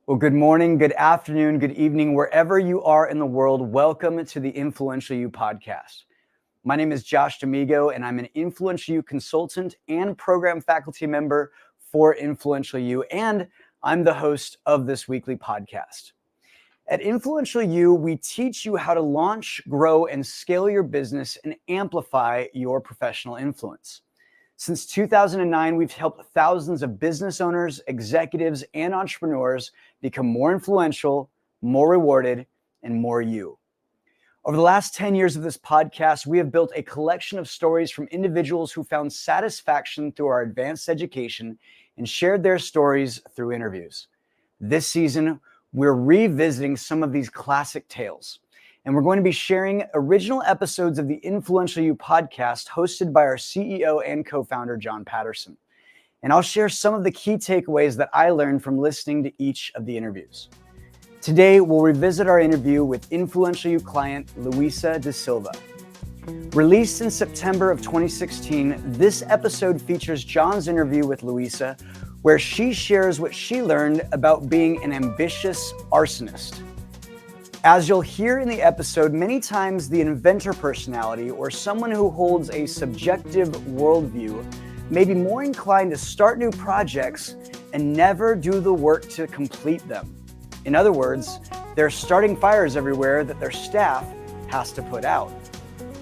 Well, good morning, good afternoon, good evening, wherever you are in the world. Welcome to the Influential You podcast. My name is Josh D'Amigo, and I'm an Influential You consultant and program faculty member for Influential You, and I'm the host of this weekly podcast. At Influential You, we teach you how to launch, grow, and scale your business and amplify your professional influence. Since 2009, we've helped thousands of business owners, executives, and entrepreneurs become more influential, more rewarded, and more you. Over the last 10 years of this podcast, we have built a collection of stories from individuals who found satisfaction through our advanced education and shared their stories through interviews. This season, we're revisiting some of these classic tales. And we're going to be sharing original episodes of the Influential You podcast hosted by our CEO and co-founder, John Patterson. And I'll share some of the key takeaways that I learned from listening to each of the interviews. Today, we'll revisit our interview with Influential You client, Louisa Da Silva. Released in September of 2016, this episode features John's interview with Louisa, where she shares what she learned about being an ambitious arsonist. As you'll hear in the episode, many times the inventor personality or someone who holds a subjective worldview may be more inclined to start new projects and never do the work to complete them. In other words, they're starting fires everywhere that their staff has to put out.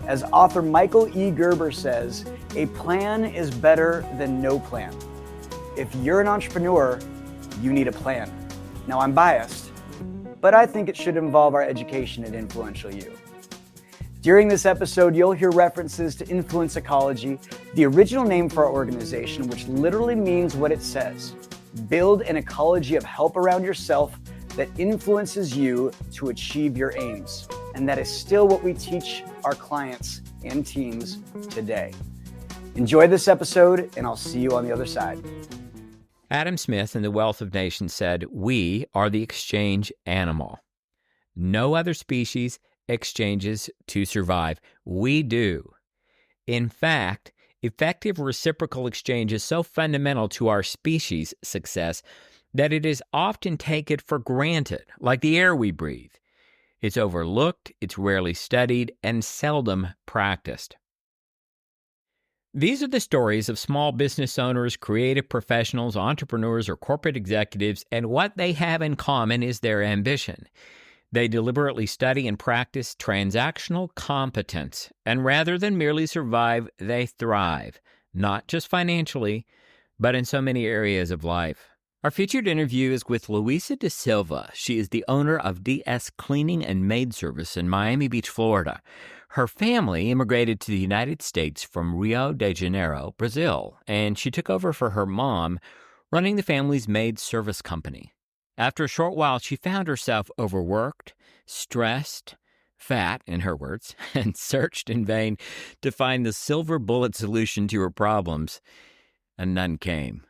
As author Michael E. Gerber says, a plan is better than no plan. If you're an entrepreneur, you need a plan. Now, I'm biased, but I think it should involve our education at Influential You. During this episode, you'll hear references to influence ecology, the original name for our organization, which literally means what it says. Build an ecology of help around yourself that influences you to achieve your aims. And that is still what we teach our clients and teams today. Enjoy this episode, and I'll see you on the other side. Adam Smith in The Wealth of Nations said, "We are the exchange animal. No other species exchanges to survive. We do. In fact, effective reciprocal exchange is so fundamental to our species' success that it is often taken for granted, like the air we breathe. It's overlooked, it's rarely studied, and seldom practiced." These are the stories of small business owners, creative professionals, entrepreneurs, or corporate executives, and what they have in common is their ambition. They deliberately study and practice transactional competence, and rather than merely survive, they thrive, not just financially, but in so many areas of life. Our featured interview is with Louisa Da Silva. She is the owner of DS Cleaning and Maid Service in Miami Beach, Florida. Her family immigrated to the United States from Rio de Janeiro, Brazil, and she took over for her mom, running the family's maid service company. After a short while, she found herself overworked, stressed, fat, in her words, and searched in vain to find the silver bullet solution to her problems, and none came.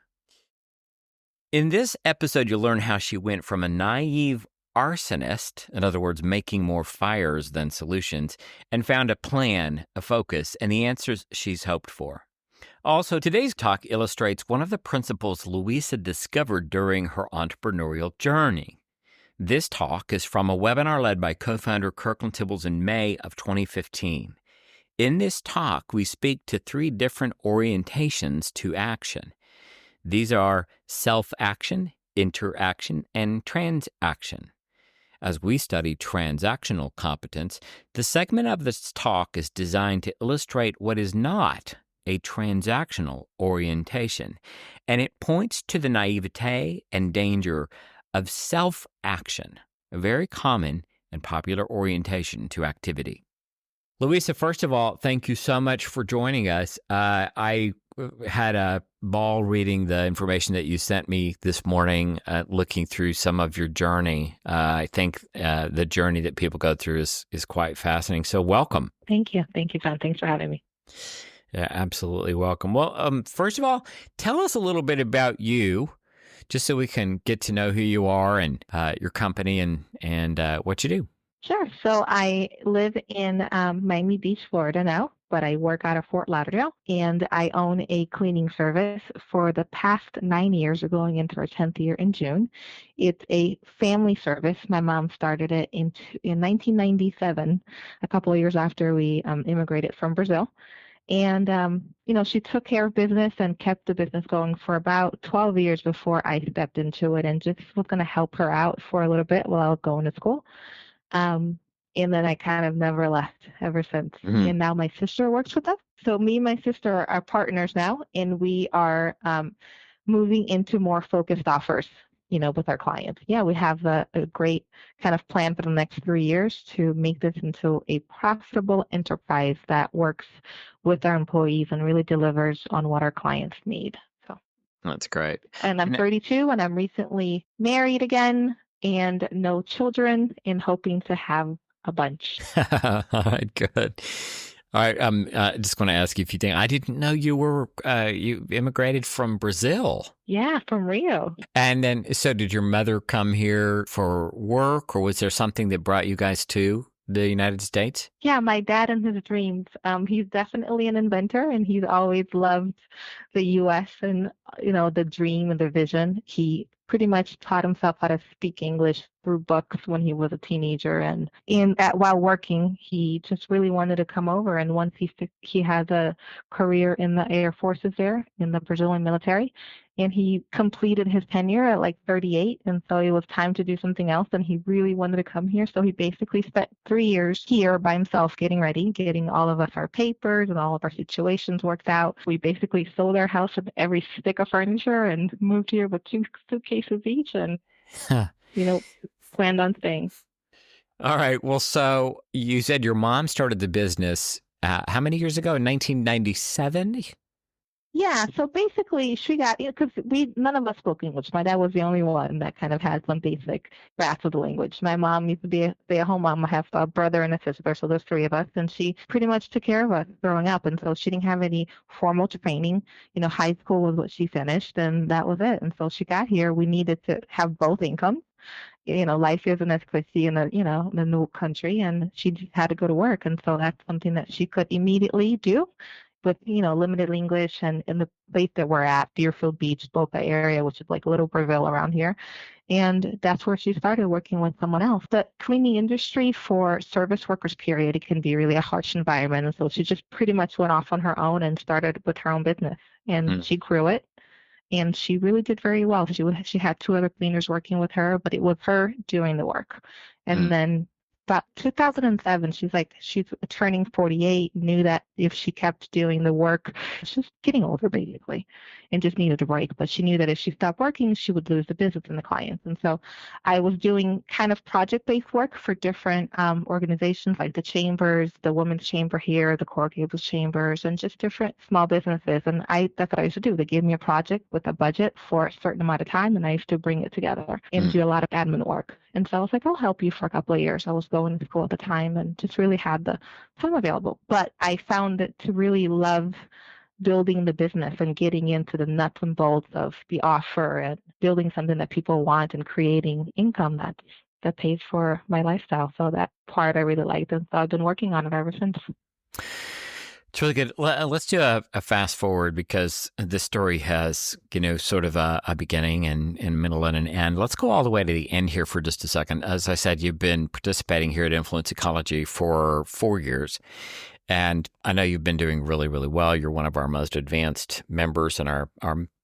In this episode, you'll learn how she went from a naive arsonist, in other words, making more fires than solutions, and found a plan, a focus, and the answers she's hoped for. Also, today's talk illustrates one of the principles Louisa discovered during her entrepreneurial journey. This talk is from a webinar led by co-founder Kirkland Tibbels in May of 2015. In this talk, we speak to 3 different orientations to action. These are self-action, interaction, and transaction. As we study transactional competence, the segment of this talk is designed to illustrate what is not a transactional orientation, and it points to the naivety and danger of self-action, a very common and popular orientation to activity. Louisa, first of all, thank you so much for joining us. I had a ball reading the information that you sent me this morning, looking through some of your journey. I think the journey that people go through is quite fascinating. So welcome. Thank you. Thank you, John. Thanks for having me. Yeah, absolutely welcome. Well, first of all, tell us a little bit about you, just so we can get to know who you are and your company and what you do. Sure. So I live in Miami Beach, Florida now. but I work out of Fort Lauderdale, and I own a cleaning service for the past 9 years. We're going into our 10th year in June. It's a family service. My mom started it in 1997, a couple of years after we immigrated from Brazil. And, she took care of business and kept the business going for about 12 years before I stepped into it and just was going to help her out for a little bit while I was going to school. And then I kind of never left ever since. Mhm. And now my sister works with us. So me and my sister are partners now, and we are moving into more focused offers, with our clients. Yeah, we have a great kind of plan for the next 3 years to make this into a profitable enterprise that works with our employees and really delivers on what our clients need. So, That's great. and I'm And 32 and I'm recently married again and no children and hoping to have a bunch. all right, good. All right, I'm just going to ask you a few things. I didn't know you immigrated from Brazil. Yeah, from Rio. And then, so did your mother come here for work, or was there something that brought you guys to the United States? Yeah, my dad and his dreams. He's definitely an inventor, and he's always loved the U.S. and the dream and the vision. He pretty much taught himself how to speak English through books when he was a teenager, and while working, he just really wanted to come over. And once he has a career in the Air Forces there in the Brazilian military. And he completed his tenure at like 38, and so it was time to do something else, and he really wanted to come here. So he basically spent 3 years here by himself getting ready, getting all of us our papers and all of our situations worked out. We basically sold our house and every stick of furniture and moved here with 2 suitcases each and, planned on staying. All right. Well, so you said your mom started the business how many years ago? In 1997? Yeah, so basically she got, because none of us spoke English. My dad was the only one that kind of had some basic grasp of the language. My mom used to be a stay-at-home mom. I have a brother and a sister, so there's 3 of us, and she pretty much took care of us growing up. And so she didn't have any formal training. High school was what she finished, and that was it. And so she got here. We needed to have both incomes. Life isn't as cushy in the new country, and she just had to go to work. And so that's something that she could immediately do with, limited English. And in the place that we're at, Deerfield Beach, Boca area, which is like Little Brazil around here. And that's where she started working with someone else. The cleaning industry for service workers, period, it can be really a harsh environment. And so she just pretty much went off on her own and started with her own business. And she grew it. And she really did very well. She had 2 other cleaners working with her, but it was her doing the work. And then about 2007, she's turning 48, knew that if she kept doing the work, she's getting older basically, and just needed a break. But she knew that if she stopped working, she would lose the business and the clients. And so I was doing kind of project-based work for different organizations like the chambers, the Women's Chamber here, the Coral Gables Chambers, and just different small businesses. And that's what I used to do. They gave me a project with a budget for a certain amount of time, and I used to bring it together and do a lot of admin work. And so I was like, I'll help you for a couple of years. I was going to school at the time and just really had the time available. But I found it to really love building the business and getting into the nuts and bolts of the offer and building something that people want and creating income that pays for my lifestyle. So that part I really liked, and so I've been working on it ever since. It's really good. Let's do a fast forward, because this story has, sort of a beginning and middle and an end. Let's go all the way to the end here for just a second. As I said, you've been participating here at Influence Ecology for 4 years. And I know you've been doing really, really well. You're one of our most advanced members in our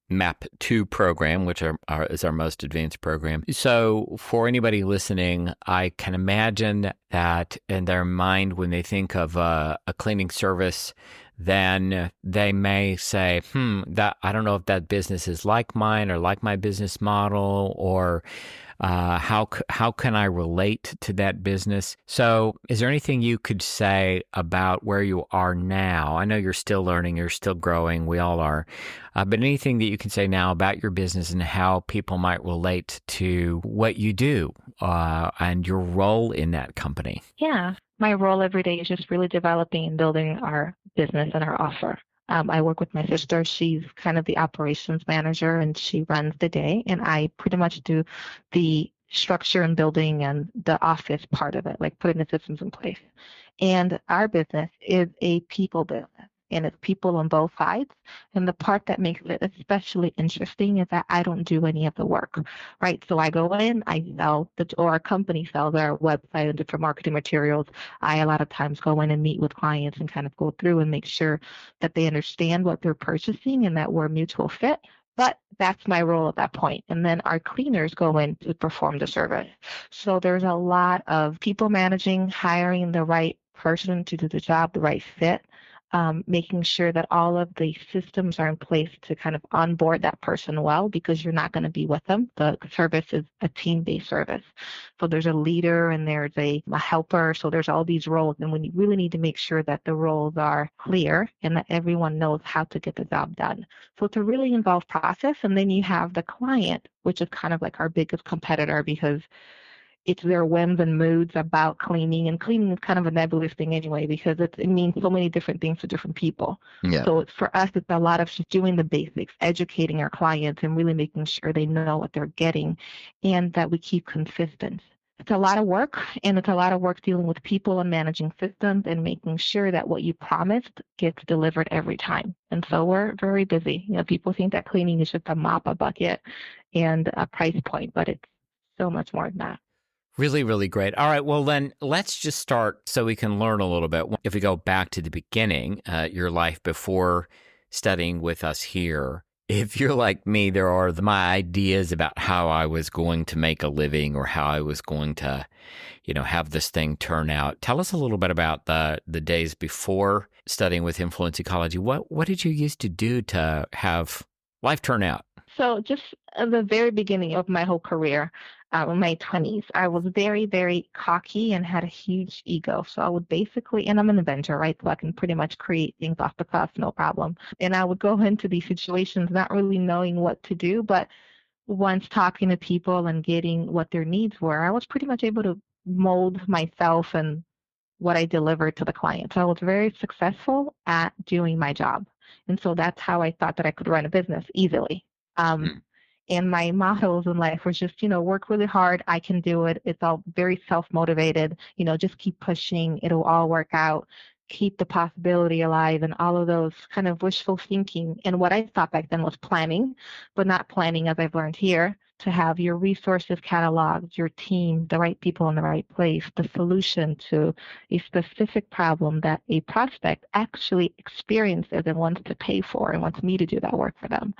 MAP 2 program, which is our most advanced program. So for anybody listening, I can imagine that in their mind, when they think of a cleaning service, then they may say, that I don't know if that business is like mine or like my business model, or how can I relate to that business? So is there anything you could say about where you are now? I know you're still learning, you're still growing, we all are, but anything that you can say now about your business and how people might relate to what you do and your role in that company? Yeah, my role every day is just really developing and building our business and our offer. I work with my sister. She's kind of the operations manager, and she runs the day. And I pretty much do the structure and building and the office part of it, like putting the systems in place. And our business is a people business, and it's people on both sides. And the part that makes it especially interesting is that I don't do any of the work, right? So I go in, I sell, or our company sells our website and different marketing materials. I a lot of times go in and meet with clients and kind of go through and make sure that they understand what they're purchasing and that we're a mutual fit. But that's my role at that point. And then our cleaners go in to perform the service. So there's a lot of people managing, hiring the right person to do the job, the right fit, making sure that all of the systems are in place to kind of onboard that person well, because you're not going to be with them. The service is a team-based service. So there's a leader and there's a helper. So there's all these roles. And when you really need to make sure that the roles are clear and that everyone knows how to get the job done. So it's a really involved process. And then you have the client, which is kind of like our biggest competitor, because it's their whims and moods about cleaning. And cleaning is kind of a nebulous thing anyway, because it means so many different things to different people. Yeah. So for us, it's a lot of just doing the basics, educating our clients and really making sure they know what they're getting and that we keep consistent. It's a lot of work, and it's a lot of work dealing with people and managing systems and making sure that what you promised gets delivered every time. And so we're very busy. People think that cleaning is just a mop, a bucket, and a price point, but it's so much more than that. Really, really great. All right. Well, then let's just start so we can learn a little bit. If we go back to the beginning, your life before studying with us here, if you're like me, there are my ideas about how I was going to make a living or how I was going to, have this thing turn out. Tell us a little bit about the days before studying with Influence Ecology. What did you used to do to have life turn out? So just at the very beginning of my whole career, in my 20s, I was very, very cocky and had a huge ego. So I would basically, and I'm an inventor, right? So I can pretty much create things off the cuff, no problem. And I would go into these situations not really knowing what to do, but once talking to people and getting what their needs were, I was pretty much able to mold myself and what I delivered to the client. So I was very successful at doing my job. And so that's how I thought that I could run a business easily. And my mottos in life was just, work really hard. I can do it. It's all very self-motivated. Just keep pushing. It'll all work out. Keep the possibility alive, and all of those kind of wishful thinking. And what I thought back then was planning, but not planning as I've learned here, to have your resources cataloged, your team, the right people in the right place, the solution to a specific problem that a prospect actually experiences and wants to pay for and wants me to do that work for them.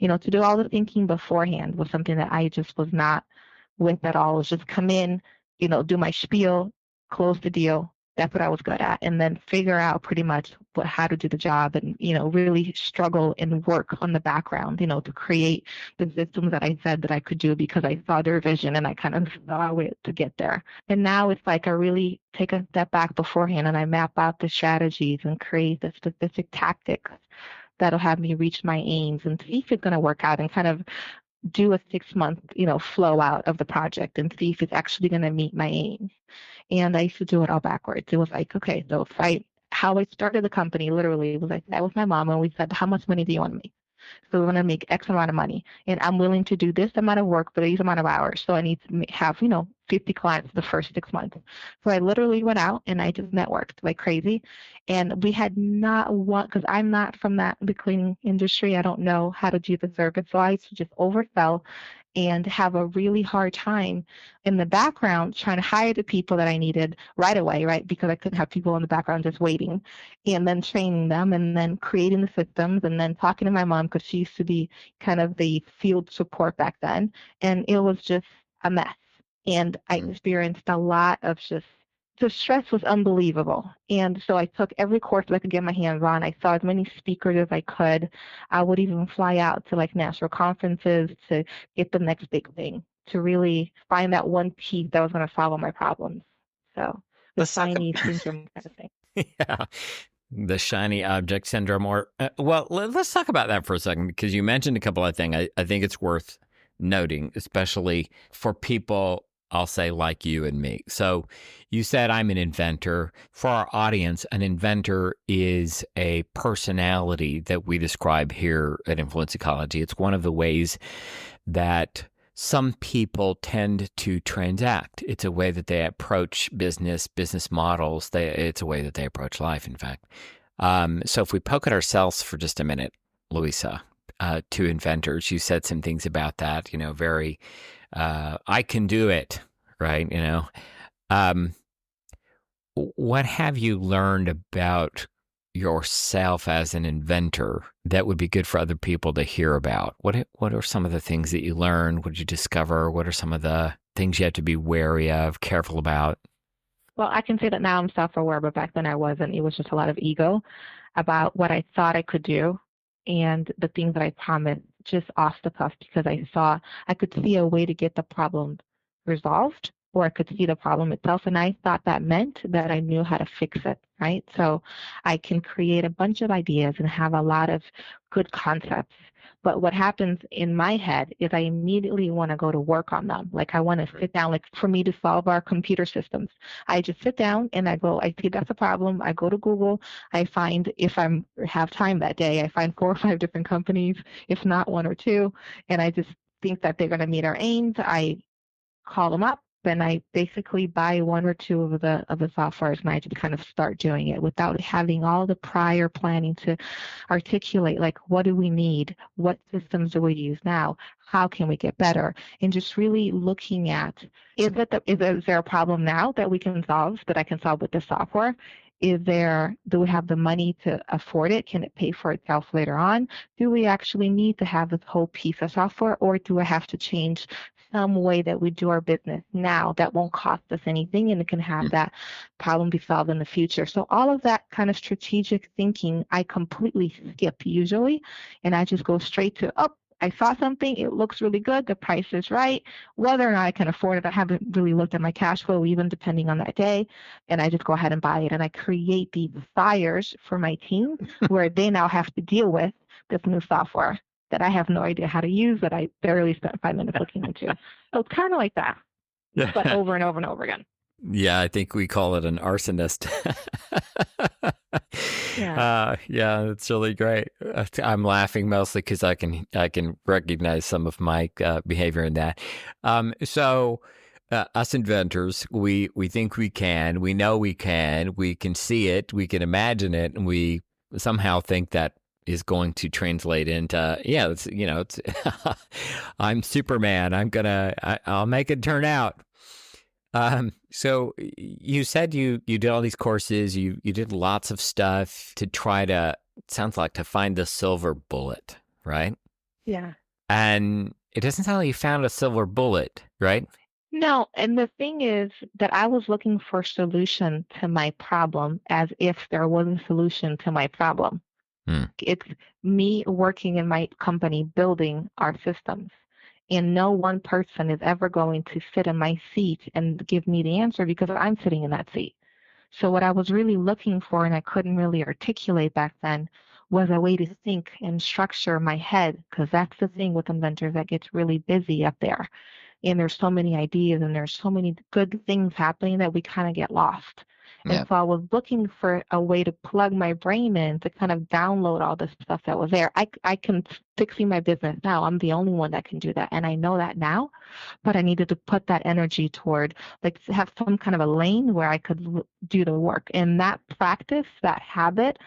To do all the thinking beforehand was something that I just was not with at all. It was just come in, do my spiel, close the deal. That's what I was good at. And then figure out pretty much how to do the job and, really struggle and work on the background, to create the systems that I said that I could do because I saw their vision and I kind of saw a way to get there. And now it's like I really take a step back beforehand and I map out the strategies and create the specific tactics that'll have me reach my aims and see if it's going to work out and kind of do a 6-month, flow out of the project and see if it's actually going to meet my aims. And I used to do it all backwards. It was like, okay, so how I started the company literally was I sat with my mom and we said, how much money do you want to make? So we want to make X amount of money, and I'm willing to do this amount of work for these amount of hours. So I need to have, 50 clients the first 6 months. So I literally went out and I just networked like crazy. And we had not one, because I'm not from the cleaning industry. I don't know how to do the service. So I used to just oversell and have a really hard time in the background trying to hire the people that I needed right away, right? Because I couldn't have people in the background just waiting, and then training them and then creating the systems and then talking to my mom because she used to be kind of the field support back then. And it was just a mess. And I experienced a lot of the stress was unbelievable. And so I took every course that I could get my hands on. I saw as many speakers as I could. I would even fly out to national conferences to get the next big thing, to really find that one piece that was going to solve all my problems. So the shiny syndrome kind of thing. Yeah. The shiny object syndrome. Or let's talk about that for a second, because you mentioned a couple of things. I think it's worth noting, especially for people, I'll say, like you and me. So you said I'm an inventor. For our audience, an inventor is a personality that we describe here at Influence Ecology. It's one of the ways that some people tend to transact. It's a way that they approach business models. It's a way that they approach life, in fact. So if we poke at ourselves for just a minute, Louisa, two inventors, you said some things about that, very, I can do it, right? What have you learned about yourself as an inventor that would be good for other people to hear about? What are some of the things that you learned? What did you discover? What are some of the things you have to be wary of, careful about? Well, I can say that now I'm self-aware, but back then I wasn't. It was just a lot of ego about what I thought I could do and the things that I promised just off the cuff, because I could see a way to get the problem resolved, or I could see the problem itself, and I thought that meant that I knew how to fix it, right? So I can create a bunch of ideas and have a lot of good concepts. But what happens in my head is I immediately want to go to work on them. Like I want to sit down, like for me to solve our computer systems. I just sit down and I see that's a problem. I go to Google. I find, if I have time that day, I find 4 or 5 different companies, if not 1 or 2, and I just think that they're going to meet our aims. I call them up, then I basically buy 1 or 2 of the softwares, and I just kind of start doing it without having all the prior planning to articulate, like, what do we need? What systems do we use now? How can we get better? And just really looking at, is there a problem now that we can solve, that I can solve with the software? Do we have the money to afford it? Can it pay for itself later on? Do we actually need to have this whole piece of software, or do I have to change some way that we do our business now that won't cost us anything and it can have that problem be solved in the future? So all of that kind of strategic thinking, I completely skip usually, and I just go straight to, I saw something, it looks really good, the price is right, whether or not I can afford it, I haven't really looked at my cash flow, even depending on that day, and I just go ahead and buy it. And I create these fires for my team where they now have to deal with this new software that I have no idea how to use, that I barely spent 5 minutes looking into. So it's kind of like that, but over and over and over again. Yeah, I think we call it an arsonist. Yeah, it's really great. I'm laughing mostly because I can recognize some of my behavior in that. So us inventors, we think we can, we know we can see it, we can imagine it, and we somehow think that is going to translate into, it's I'm Superman. I'll make it turn out. So you said you did all these courses, you did lots of stuff to try to, it sounds like, to find the silver bullet, right? Yeah. And it doesn't sound like you found a silver bullet, right? No, and the thing is that I was looking for a solution to my problem as if there was a solution to my problem. It's me working in my company building our systems. And no one person is ever going to sit in my seat and give me the answer because I'm sitting in that seat. So what I was really looking for, and I couldn't really articulate back then, was a way to think and structure my head, because that's the thing with inventors that gets really busy up there. And there's so many ideas and there's so many good things happening that we kind of get lost. And so I was looking for a way to plug my brain in to kind of download all this stuff that was there. I can fixing my business now. I'm the only one that can do that. And I know that now, but I needed to put that energy toward, like, to have some kind of a lane where I could do the work. And that practice, that habit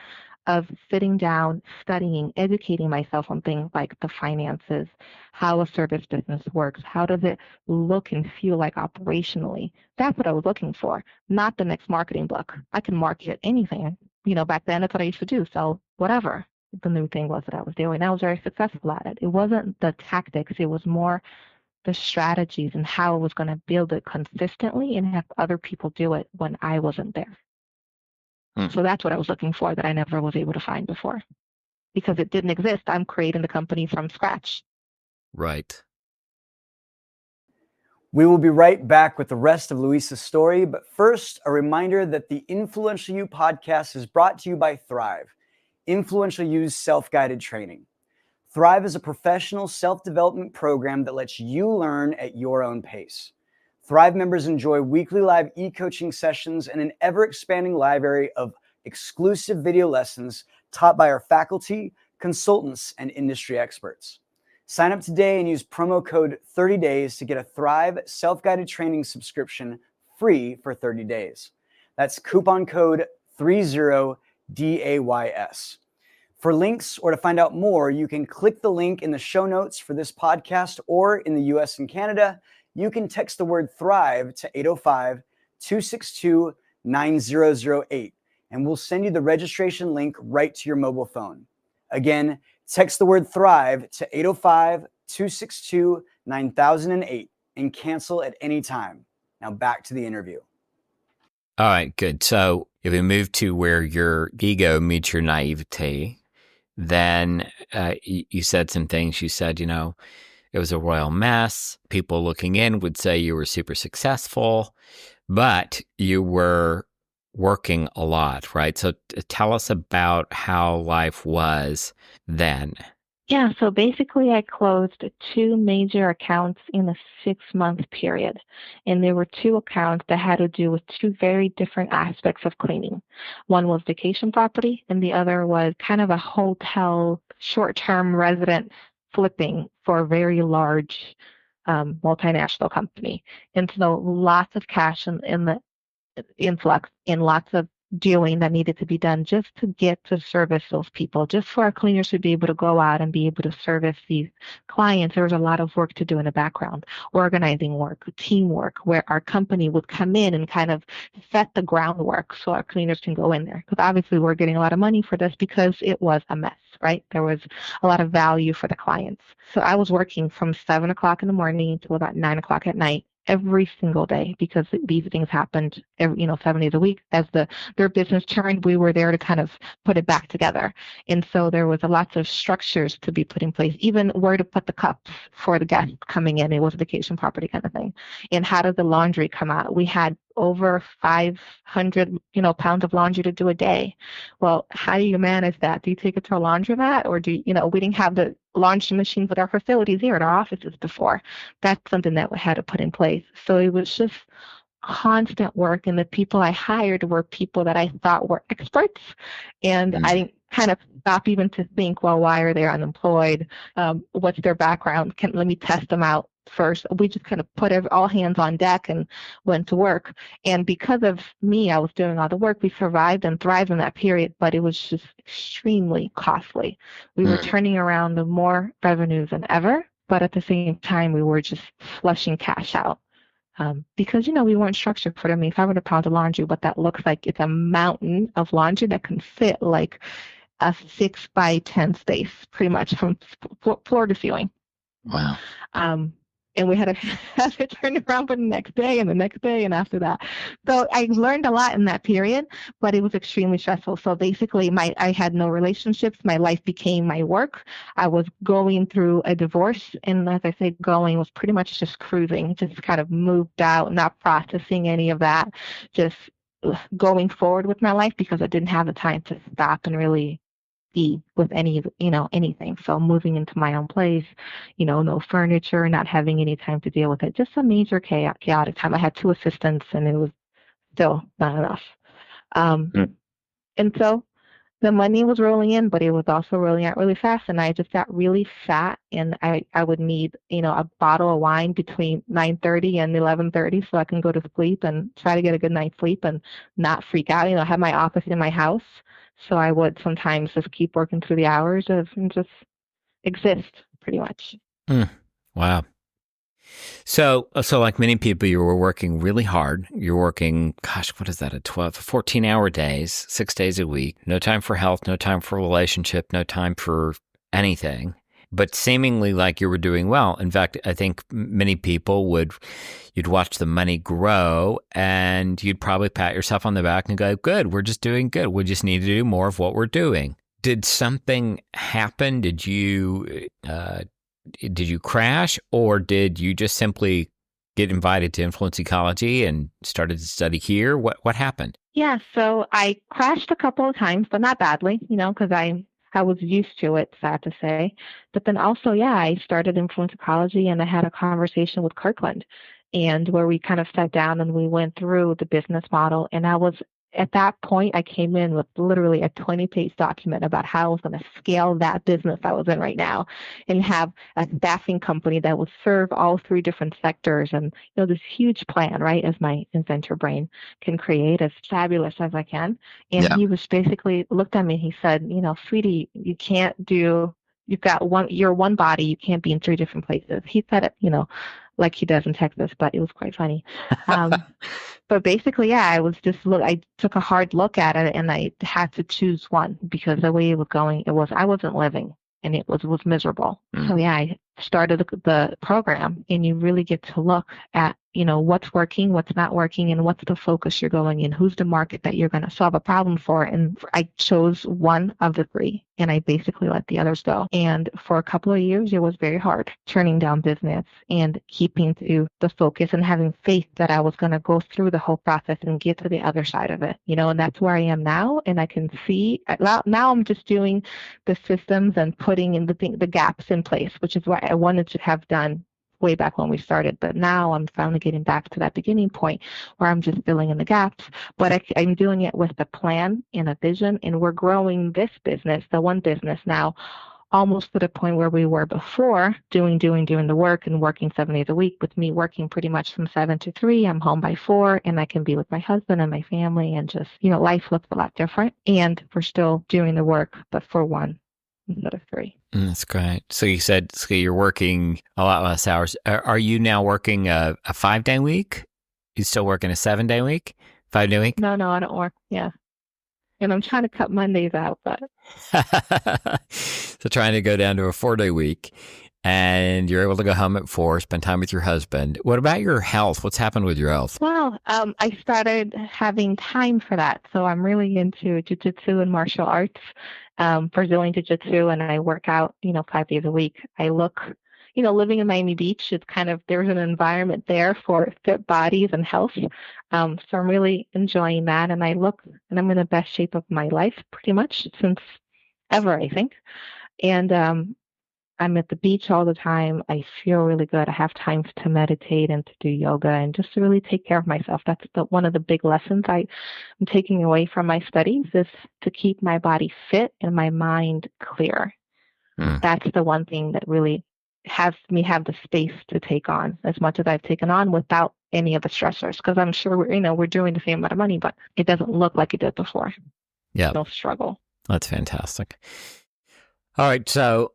of sitting down, studying, educating myself on things like the finances, how a service business works, how does it look and feel like operationally. That's what I was looking for, not the next marketing book. I can market anything. Back then that's what I used to do. So whatever the new thing was that I was doing, I was very successful at it. It wasn't the tactics, it was more the strategies and how I was going to build it consistently and have other people do it when I wasn't there. So that's what I was looking for that I never was able to find before, because it didn't exist. I'm creating the company from scratch. Right. We will be right back with the rest of Louisa's story, but first, a reminder that the Influential You podcast is brought to you by Thrive, Influential You's self-guided training. Thrive is a professional self-development program that lets you learn at your own pace. Thrive members enjoy weekly live e-coaching sessions and an ever-expanding library of exclusive video lessons taught by our faculty, consultants, and industry experts. Sign up today and use promo code 30days to get a Thrive self-guided training subscription free for 30 days. That's coupon code 30DAYS. For links or to find out more, you can click the link in the show notes for this podcast, or in the US and Canada, you can text the word Thrive to 805-262-9008, and we'll send you the registration link right to your mobile phone. Again, text the word Thrive to 805-262-9008 and cancel at any time. Now back to the interview. All right, good. So if we move to where your ego meets your naivety, then you said some things. You said, it was a royal mess. People looking in would say you were super successful, but you were working a lot, right? So tell us about how life was then. Yeah, so basically I closed 2 major accounts in a 6-month period. And there were 2 accounts that had to do with 2 very different aspects of cleaning. One was vacation property, and the other was kind of a hotel short-term resident flipping for a very large multinational company. And so lots of cash in the influx and lots of doing that needed to be done just to get to service those people, just for our cleaners to be able to go out and be able to service these clients. There was a lot of work to do in the background, organizing work, teamwork, where our company would come in and kind of set the groundwork so our cleaners can go in there. Because obviously we're getting a lot of money for this because it was a mess, right? There was a lot of value for the clients. So I was working from 7 o'clock in the morning until about 9 o'clock at night, every single day, because these things happened 7 days a week. As their business turned, we were there to kind of put it back together. And so there was a lots of structures to be put in place, even where to put the cups for the guests coming in. It was a vacation property kind of thing. And how did the laundry come out? We had over 500 pounds of laundry to do a day. Well, how do you manage that? Do you take it to a laundromat, or we didn't have the laundry machines at our facilities here at our offices before. That's something that we had to put in place. So it was just constant work, and the people I hired were people that I thought were experts, and I didn't kind of stop even to think, well, why are they unemployed? What's their background? Let me test them out first. We just kind of put all hands on deck and went to work. And because of me, I was doing all the work. We survived and thrived in that period, but it was just extremely costly. We were turning around the more revenues than ever, but at the same time, we were just flushing cash out. Because, we weren't structured for it. I mean, 500 pounds of laundry, what that looks like, it's a mountain of laundry that can fit like a 6 by 10 space, pretty much from floor to ceiling. Wow. And we had to have it turned around for the next day and the next day and after that. So I learned a lot in that period, but it was extremely stressful. So basically, I had no relationships. My life became my work. I was going through a divorce. And as I say, going was pretty much just cruising, just kind of moved out, not processing any of that, just going forward with my life because I didn't have the time to stop and really be with anything. So moving into my own place, no furniture, not having any time to deal with it. Just a major chaotic time. I had 2 assistants and it was still not enough. And so the money was rolling in, but it was also rolling out really fast. And I just got really fat, and I would need, a bottle of wine between 9:30 and 11:30 so I can go to sleep and try to get a good night's sleep and not freak out. I have my office in my house. So I would sometimes just keep working through the hours and just exist, pretty much. Wow. So like many people, you were working really hard. You're working, what is that, 14-hour days, 6 days a week. No time for health, no time for relationship, no time for anything. But seemingly like you were doing well. In fact, I think many people you'd watch the money grow and you'd probably pat yourself on the back and go, good, we're just doing good. We just need to do more of what we're doing. Did something happen? Did you crash, or did you just simply get invited to Influence Ecology and started to study here? What happened? Yeah, so I crashed a couple of times, but not badly, because I was used to it, sad to say. But then also, I started Influence Ecology, and I had a conversation with Kirkland, and where we kind of sat down and we went through the business model, and I was at that point, I came in with literally a 20-page document about how I was going to scale that business I was in right now and have a staffing company that would serve all three different sectors. And, this huge plan, right, as my inventor brain can create, as fabulous as I can. And Yeah. he was basically looked at me and he said, sweetie, you're one body, you can't be in three different places. He said it, like he does in Texas, but it was quite funny. But basically, yeah, I took a hard look at it and I had to choose one because the way it was going, I wasn't living and it was miserable. So yeah, I started the program and you really get to look at, what's working, what's not working, and what's the focus you're going in, who's the market that you're going to solve a problem for. And I chose one of the three and I basically let the others go. And for a couple of years, it was very hard turning down business and keeping to the focus and having faith that I was going to go through the whole process and get to the other side of it, and that's where I am now. And I can see now I'm just doing the systems and putting in the gaps in place, which is what I wanted to have done way back when we started. But now I'm finally getting back to that beginning point where I'm just filling in the gaps. But I'm doing it with a plan and a vision, and we're growing this business, the one business now, almost to the point where we were before, doing the work and working 7 days a week, with me working pretty much from 7 to 3. I'm home by 4 and I can be with my husband and my family, and just, life looks a lot different. And we're still doing the work, but for one instead of 3. That's great. So you said you're working a lot less hours. Are you now working a 5-day week? You still working a 7-day week? 5-day week? No, I don't work. Yeah. And I'm trying to cut Mondays out, but. So trying to go down to a 4-day week, and you're able to go home at 4, spend time with your husband. What about your health? What's happened with your health? Well, I started having time for that. So I'm really into jiu-jitsu and martial arts, Brazilian jiu-jitsu, and I work out, 5 days a week. I look, living in Miami Beach, it's there's an environment there for fit bodies and health. So I'm really enjoying that. And I'm in the best shape of my life pretty much since ever, I think. And I'm at the beach all the time. I feel really good. I have time to meditate and to do yoga and just to really take care of myself. That's one of the big lessons I'm taking away from my studies, is to keep my body fit and my mind clear. That's the one thing that really has me have the space to take on as much as I've taken on without any of the stressors. Because I'm sure we're doing the same amount of money, but it doesn't look like it did before. Yeah, no struggle. That's fantastic. All right, so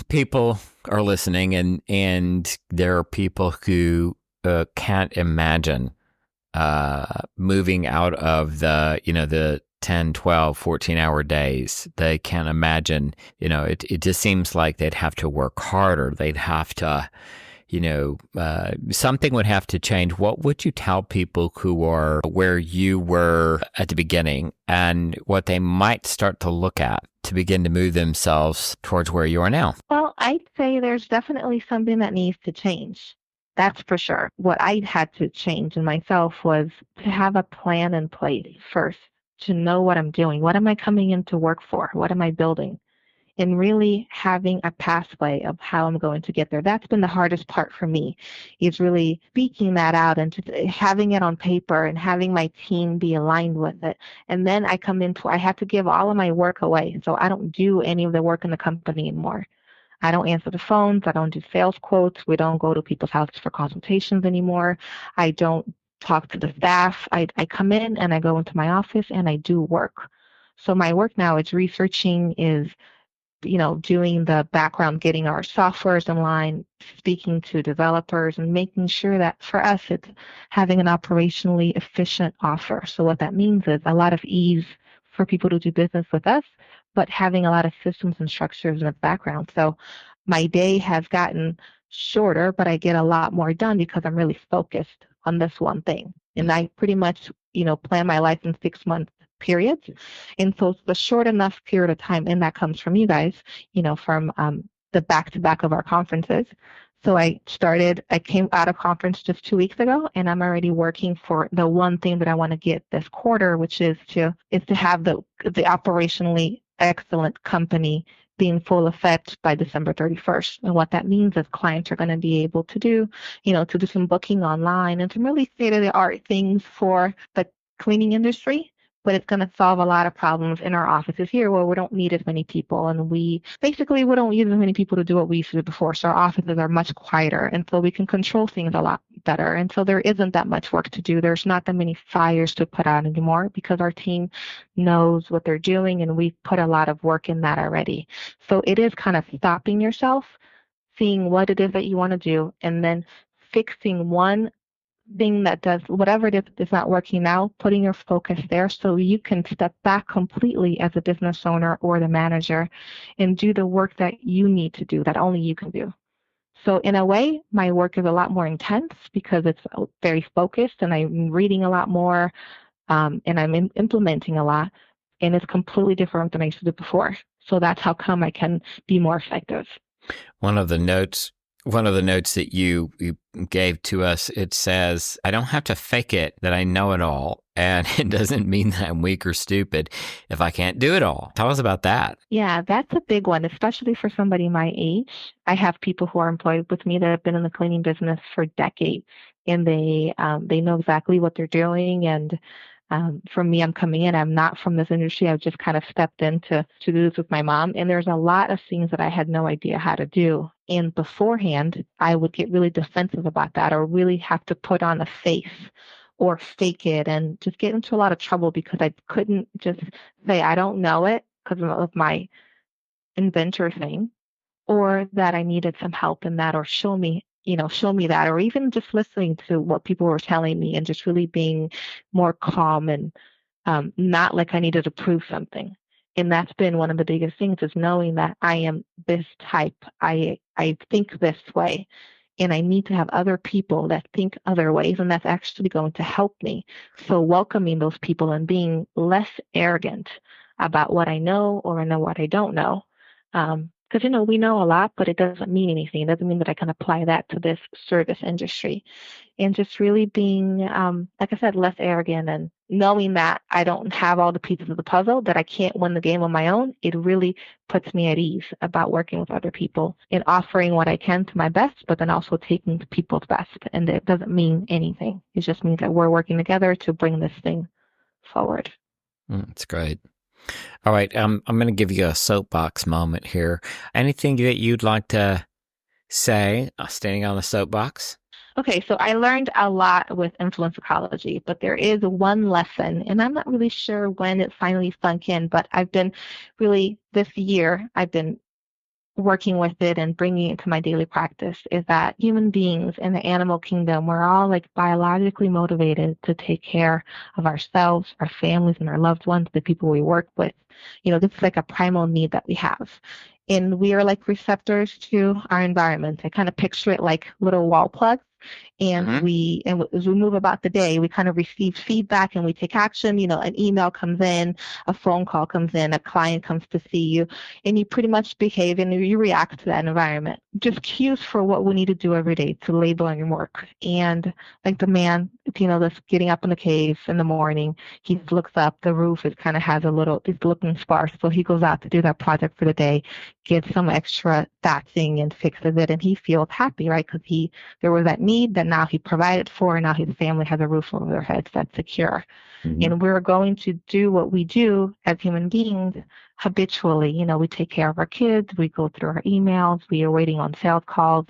people are listening, and there are people who can't imagine moving out of the 10, 12, 14-hour days. They can't imagine, it just seems like they'd have to work harder. They'd have to, something would have to change. What would you tell people who are where you were at the beginning and what they might start to look at to begin to move themselves towards where you are now? Well, I'd say there's definitely something that needs to change. That's for sure. What I had to change in myself was to have a plan in place first, to know what I'm doing. What am I coming into work for? What am I building? And really having a pathway of how I'm going to get there. That's been the hardest part for me, is really speaking that out and just having it on paper and having my team be aligned with it. And then I have to give all of my work away. So I don't do any of the work in the company anymore. I don't answer the phones. I don't do sales quotes. We don't go to people's houses for consultations anymore. I don't talk to the staff. I come in and I go into my office and I do work. So my work now is researching, is doing the background, getting our softwares in line, speaking to developers, and making sure that for us, it's having an operationally efficient offer. So what that means is a lot of ease for people to do business with us, but having a lot of systems and structures in the background. So my day has gotten shorter, but I get a lot more done because I'm really focused on this one thing. And I pretty much, plan my life in 6-month periods. And so it's a short enough period of time, and that comes from you guys, from the back-to-back of our conferences. So I came out of conference just 2 weeks ago, and I'm already working for the one thing that I want to get this quarter, which is to have the operationally excellent company be in full effect by December 31st. And what that means is clients are going to be able to do some booking online and some really state-of-the-art things for the cleaning industry, but it's going to solve a lot of problems in our offices here where we don't need as many people. And we don't use as many people to do what we used to do before. So our offices are much quieter. And so we can control things a lot better. And so there isn't that much work to do. There's not that many fires to put out anymore because our team knows what they're doing and we've put a lot of work in that already. So it is kind of stopping yourself, seeing what it is that you want to do, and then fixing one thing that does whatever it is that's not working now, putting your focus there so you can step back completely as a business owner or the manager and do the work that you need to do, that only you can do. So in a way, my work is a lot more intense because it's very focused and I'm reading a lot more and I'm implementing a lot, and it's completely different than I used to do before. So that's how come I can be more effective. One of the notes that you gave to us, it says, I don't have to fake it that I know it all. And it doesn't mean that I'm weak or stupid if I can't do it all. Tell us about that. Yeah, that's a big one, especially for somebody my age. I have people who are employed with me that have been in the cleaning business for decades, and they know exactly what they're doing. And for me, I'm coming in. I'm not from this industry. I've just kind of stepped in to do this with my mom. And there's a lot of things that I had no idea how to do. And beforehand, I would get really defensive about that or really have to put on a face or fake it and just get into a lot of trouble because I couldn't just say I don't know it because of my inventor thing, or that I needed some help in that, or show me that, or even just listening to what people were telling me and just really being more calm and not like I needed to prove something. And that's been one of the biggest things, is knowing that I am this type. I think this way, and I need to have other people that think other ways, and that's actually going to help me. So welcoming those people and being less arrogant about what I know or I know what I don't know. Because, we know a lot, but it doesn't mean anything. It doesn't mean that I can apply that to this service industry. And just really being, like I said, less arrogant and knowing that I don't have all the pieces of the puzzle, that I can't win the game on my own. It really puts me at ease about working with other people and offering what I can to my best, but then also taking people's best. And it doesn't mean anything. It just means that we're working together to bring this thing forward. That's great. All right, I'm going to give you a soapbox moment here. Anything that you'd like to say, standing on the soapbox? Okay, so I learned a lot with influence psychology, but there is one lesson, and I'm not really sure when it finally sunk in, but this year, I've been working with it and bringing it to my daily practice, is that human beings in the animal kingdom, we're all like biologically motivated to take care of ourselves, our families, and our loved ones, the people we work with. This is like a primal need that we have. And we are like receptors to our environment. I kind of picture it like little wall plugs. And as we move about the day, we kind of receive feedback and we take action. An email comes in, a phone call comes in, a client comes to see you, and you pretty much behave and you react to that environment. Just cues for what we need to do every day to label your work. And like the man, that's getting up in the cave in the morning, he looks up, the roof is kind of has it's looking sparse. So he goes out to do that project for the day, gets some extra thatching and fixes it, and he feels happy, right? Because there was that need that now he provided for, and now his family has a roof over their heads that's secure. Mm-hmm. And we're going to do what we do as human beings habitually. We take care of our kids, we go through our emails, we are waiting on sales calls,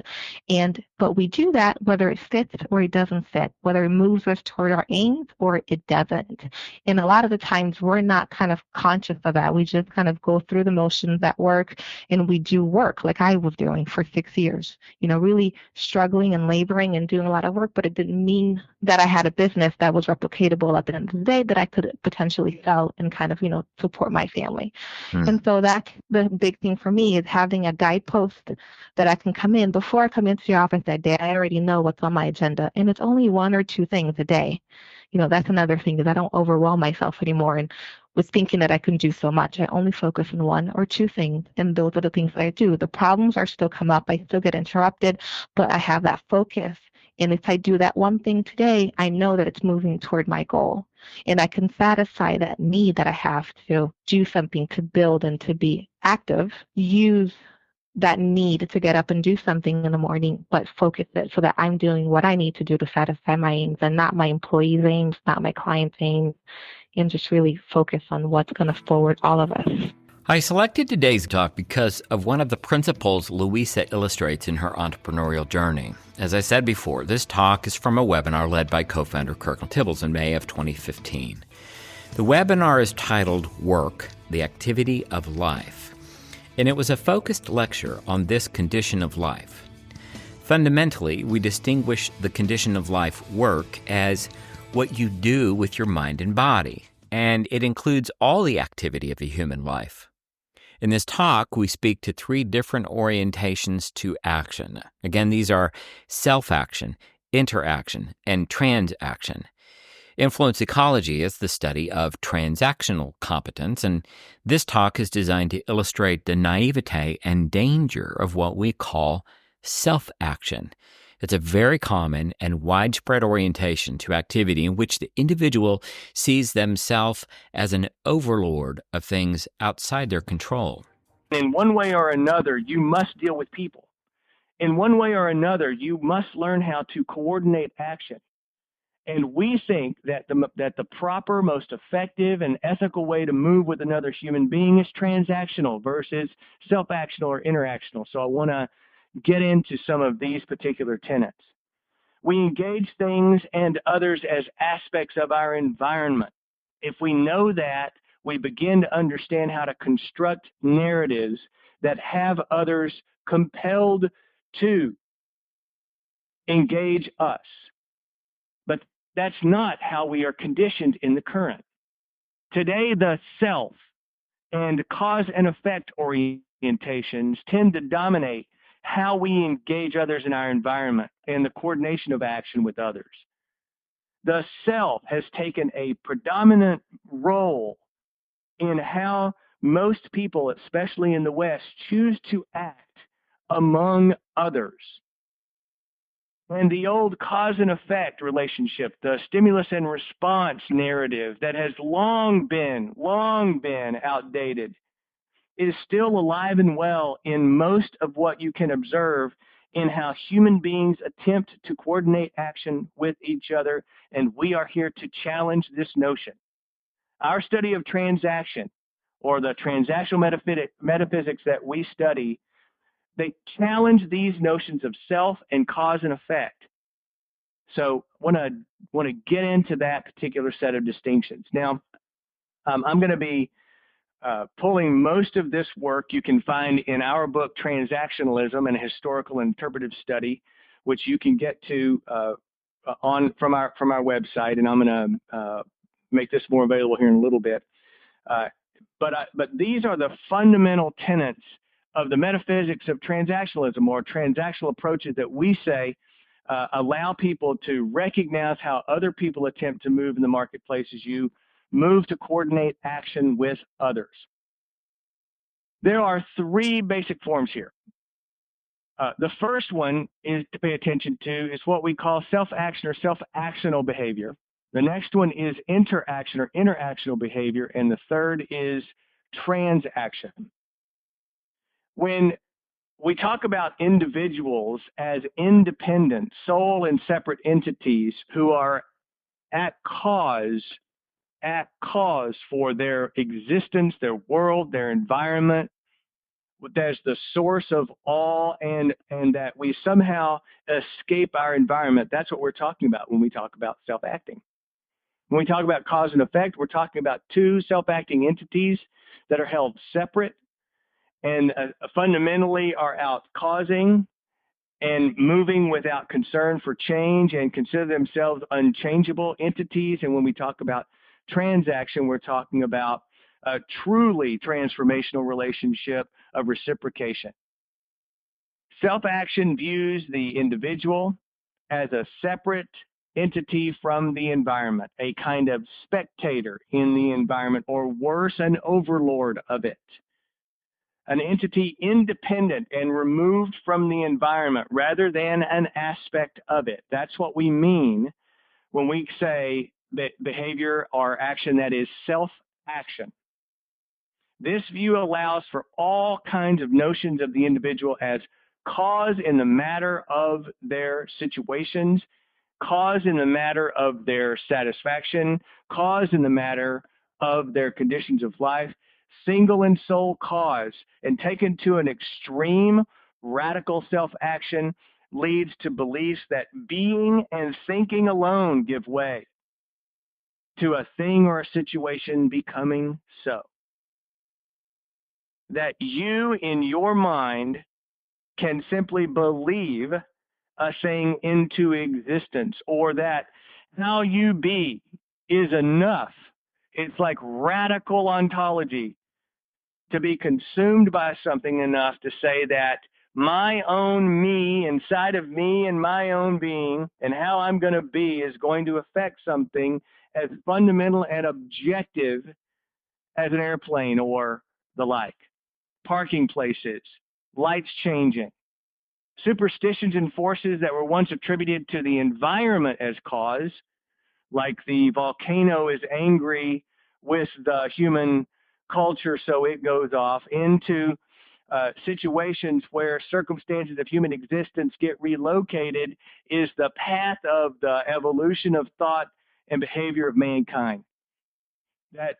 but we do that whether it fits or it doesn't fit, whether it moves us toward our aims or it doesn't. And a lot of the times we're not kind of conscious of that. We just kind of go through the motions at work, and we do work like I was doing for 6 years, really struggling and laboring and doing a lot of work, but it didn't mean that I had a business that was replicatable at the end of the day that I could potentially sell and kind of, support my family. And so that's the big thing for me, is having a guidepost that I can come in. Before I come into the office that day, I already know what's on my agenda. And it's only one or two things a day. That's another thing, is I don't overwhelm myself anymore and with thinking that I can do so much. I only focus on one or two things, and those are the things that I do. The problems are still come up. I still get interrupted, but I have that focus. And if I do that one thing today, I know that it's moving toward my goal. And I can satisfy that need that I have to do something, to build and to be active, use that need to get up and do something in the morning, but focus it so that I'm doing what I need to do to satisfy my aims and not my employees' aims, not my clients' aims, and just really focus on what's going to forward all of us. I selected today's talk because of one of the principles Louisa illustrates in her entrepreneurial journey. As I said before, this talk is from a webinar led by co-founder Kirkland Tibbels in May of 2015. The webinar is titled Work, the Activity of Life, and it was a focused lecture on this condition of life. Fundamentally, we distinguish the condition of life, work, as what you do with your mind and body, and it includes all the activity of a human life. In this talk, we speak to three different orientations to action. Again, these are self-action, interaction, and transaction. Influence ecology is the study of transactional competence, and this talk is designed to illustrate the naivety and danger of what we call self-action. It's a very common and widespread orientation to activity in which the individual sees themselves as an overlord of things outside their control. In one way or another, you must deal with people. In one way or another, you must learn how to coordinate action. And we think that the proper, most effective, and ethical way to move with another human being is transactional versus self-actional or interactional. So I want to get into some of these particular tenets. We engage things and others as aspects of our environment. If we know that, we begin to understand how to construct narratives that have others compelled to engage us. But that's not how we are conditioned in the current. Today, the self and cause and effect orientations tend to dominate how we engage others in our environment and the coordination of action with others. The self has taken a predominant role in how most people, especially in the West, choose to act among others. And the old cause and effect relationship, the stimulus and response narrative that has long been outdated, is still alive and well in most of what you can observe in how human beings attempt to coordinate action with each other, and we are here to challenge this notion. Our study of transaction, or the transactional metaphysics that we study, they challenge these notions of self and cause and effect. So want to get into that particular set of distinctions. Now, I'm going to be pulling most of this work you can find in our book, Transactionalism and Historical Interpretive Study, which you can get to from our website, and I'm going to make this more available here in a little bit. But these are the fundamental tenets of the metaphysics of transactionalism, or transactional approaches that we say allow people to recognize how other people attempt to move in the marketplace as you move to coordinate action with others. There are three basic forms here. The first one is to pay attention to is what we call self-action or self-actional behavior. The next one is interaction or interactional behavior, and the third is transaction. When we talk about individuals as independent, sole and separate entities who are at cause for their existence, their world, their environment, that's the source of all, and that we somehow escape our environment. That's what we're talking about when we talk about self-acting. When we talk about cause and effect, we're talking about two self-acting entities that are held separate and fundamentally are out causing and moving without concern for change and consider themselves unchangeable entities. And when we talk about transaction, we're talking about a truly transformational relationship of reciprocation. Self-action views the individual as a separate entity from the environment, a kind of spectator in the environment, or worse, an overlord of it. An entity independent and removed from the environment rather than an aspect of it. That's what we mean when we say that behavior or action that is self-action. This view allows for all kinds of notions of the individual as cause in the matter of their situations, cause in the matter of their satisfaction, cause in the matter of their conditions of life, single and sole cause, and taken to an extreme, radical self-action leads to beliefs that being and thinking alone give way to a thing or a situation becoming so. That you in your mind can simply believe a thing into existence, or that how you be is enough. It's like radical ontology to be consumed by something enough to say that my own me inside of me and my own being and how I'm going to be is going to affect something as fundamental and objective as an airplane or the like. Parking places, lights changing, superstitions and forces that were once attributed to the environment as cause, like the volcano is angry with the human culture, so it goes off, into situations where circumstances of human existence get relocated, is the path of the evolution of thought and behavior of mankind. That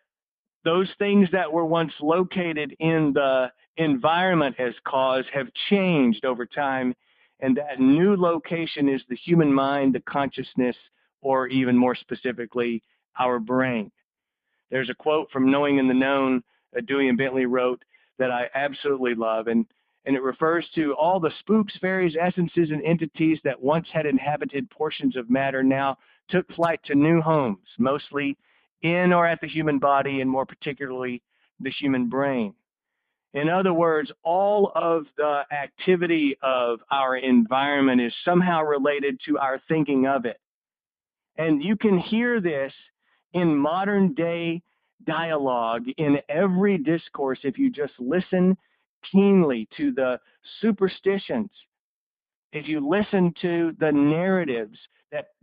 those things that were once located in the environment as cause have changed over time, and that new location is the human mind, the consciousness, or even more specifically, our brain. There's a quote from Knowing in the Known that Dewey and Bentley wrote that I absolutely love, and it refers to all the spooks, fairies, essences, and entities that once had inhabited portions of matter now took flight to new homes, mostly in or at the human body, and more particularly the human brain. In other words, all of the activity of our environment is somehow related to our thinking of it. And you can hear this in modern day dialogue in every discourse if you just listen keenly to the superstitions, if you listen to the narratives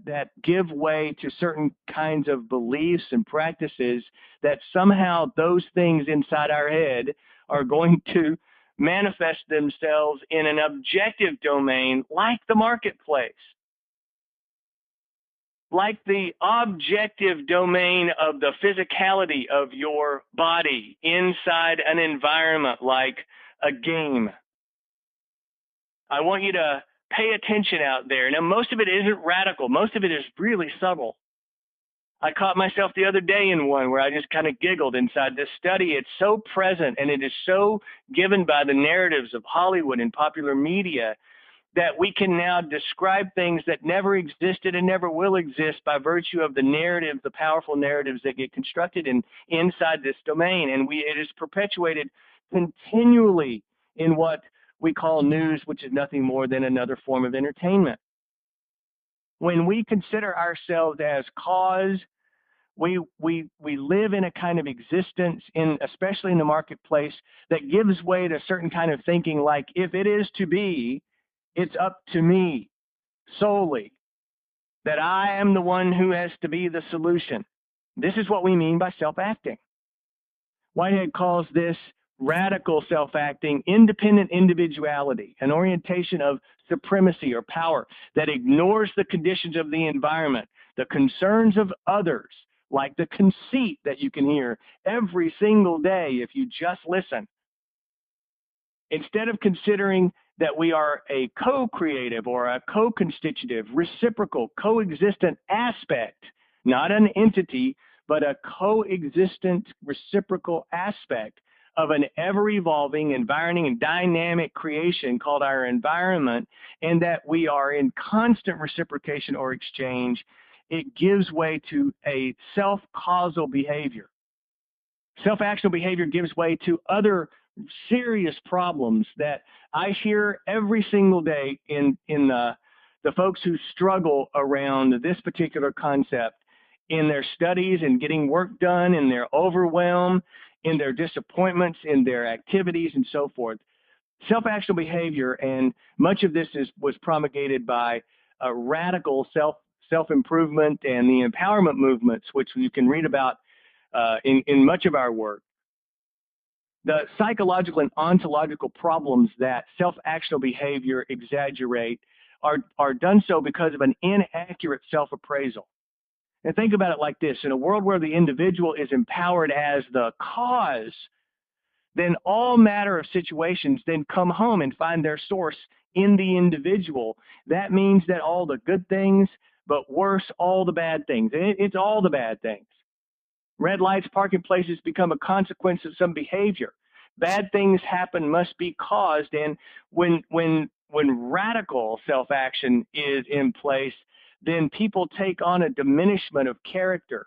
that give way to certain kinds of beliefs and practices, that somehow those things inside our head are going to manifest themselves in an objective domain like the marketplace, like the objective domain of the physicality of your body inside an environment like a game. I want you to pay attention out there. Now, most of it isn't radical. Most of it is really subtle. I caught myself the other day in one where I just kind of giggled inside this study. It's so present, and it is so given by the narratives of Hollywood and popular media that we can now describe things that never existed and never will exist by virtue of the narrative, the powerful narratives that get constructed inside this domain. And it is perpetuated continually in what we call news, which is nothing more than another form of entertainment. When we consider ourselves as cause, we live in a kind of existence, especially in the marketplace, that gives way to a certain kind of thinking like, if it is to be, it's up to me solely, that I am the one who has to be the solution. This is what we mean by self-acting. Whitehead calls this radical self-acting independent individuality, an orientation of supremacy or power that ignores the conditions of the environment, the concerns of others, like the conceit that you can hear every single day if you just listen. Instead of considering that we are a co-creative or a co-constitutive, reciprocal, coexistent aspect, not an entity, but a coexistent, reciprocal aspect of an ever-evolving, environing, and dynamic creation called our environment, and that we are in constant reciprocation or exchange, it gives way to a self-causal behavior. Self-actional behavior gives way to other serious problems that I hear every single day in the folks who struggle around this particular concept in their studies and getting work done, in their overwhelm, in their disappointments, in their activities, and so forth. Self-actional behavior, and much of this was promulgated by radical self-improvement and the empowerment movements, which you can read about in much of our work. The psychological and ontological problems that self-actional behavior exaggerate are done so because of an inaccurate self-appraisal. And think about it like this. In a world where the individual is empowered as the cause, then all matter of situations then come home and find their source in the individual. That means that all the good things, but worse, all the bad things. It's all the bad things. Red lights, parking places become a consequence of some behavior. Bad things happen must be caused, and when radical self-action is in place, then people take on a diminishment of character.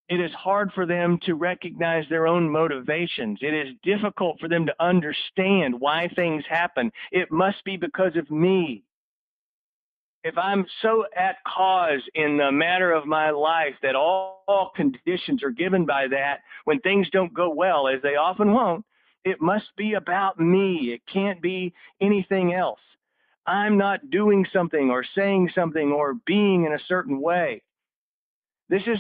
It is hard for them to recognize their own motivations. It is difficult for them to understand why things happen. It must be because of me. If I'm so at cause in the matter of my life that all conditions are given by that, when things don't go well, as they often won't, it must be about me. It can't be anything else. I'm not doing something or saying something or being in a certain way. This is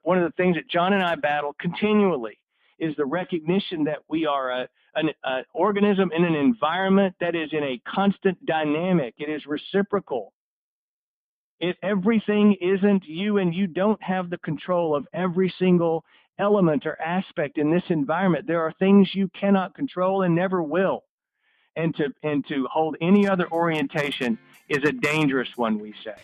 one of the things that John and I battle continually, is the recognition that we are an organism in an environment that is in a constant dynamic. It is reciprocal. Everything isn't you, and you don't have the control of every single element or aspect in this environment. There are things you cannot control and never will. And to hold any other orientation is a dangerous one, we say.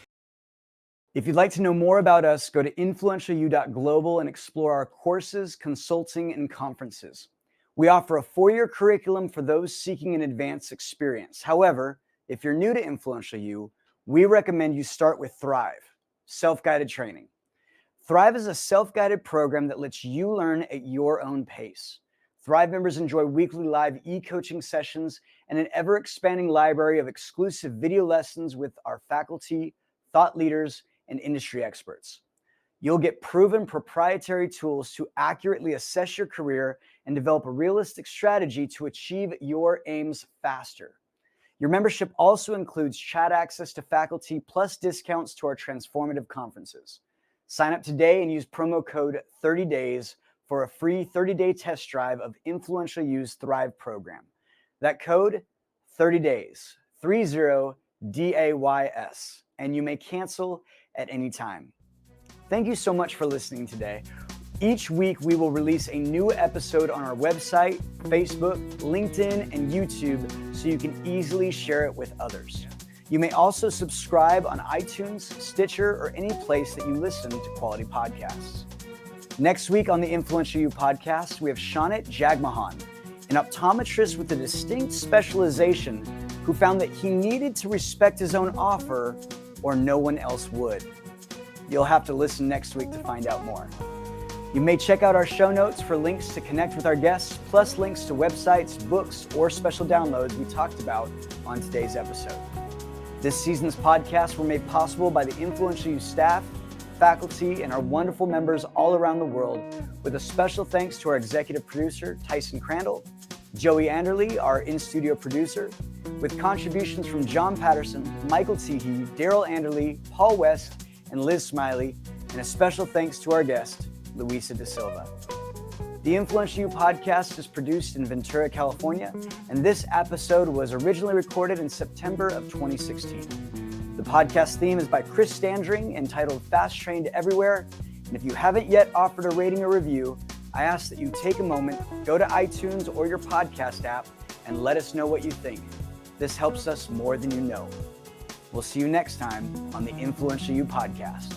If you'd like to know more about us, go to influentialu.global and explore our courses, consulting, and conferences. We offer a 4-year curriculum for those seeking an advanced experience. However, if you're new to Influential U, we recommend you start with Thrive, self-guided training. Thrive is a self-guided program that lets you learn at your own pace. Thrive members enjoy weekly live e-coaching sessions and an ever-expanding library of exclusive video lessons with our faculty, thought leaders, and industry experts. You'll get proven proprietary tools to accurately assess your career and develop a realistic strategy to achieve your aims faster. Your membership also includes chat access to faculty plus discounts to our transformative conferences. Sign up today and use promo code 30days for a free 30-day test drive of Influential U's Thrive program. That code, 30days, 30DAYS, and you may cancel at any time. Thank you so much for listening today. Each week, we will release a new episode on our website, Facebook, LinkedIn, and YouTube so you can easily share it with others. You may also subscribe on iTunes, Stitcher, or any place that you listen to quality podcasts. Next week on the Influential U podcast, we have Shonit Jagmohan, an optometrist with a distinct specialization who found that he needed to respect his own offer or no one else would. You'll have to listen next week to find out more. You may check out our show notes for links to connect with our guests, plus links to websites, books, or special downloads we talked about on today's episode. This season's podcasts were made possible by the Influential U staff, faculty, and our wonderful members all around the world, with a special thanks to our executive producer, Tyson Crandall, Joey Anderle, our in-studio producer, with contributions from John Patterson, Michael Teehee, Daryl Anderle, Paul West, and Liz Smiley, and a special thanks to our guest, Louisa Da Silva. The Influential U podcast is produced in Ventura, California, and this episode was originally recorded in September of 2016. The podcast theme is by Chris Standring, entitled Fast Trained Everywhere, and if you haven't yet offered a rating or review, I ask that you take a moment, go to iTunes or your podcast app, and let us know what you think. This helps us more than you know. We'll see you next time on the Influential U podcast.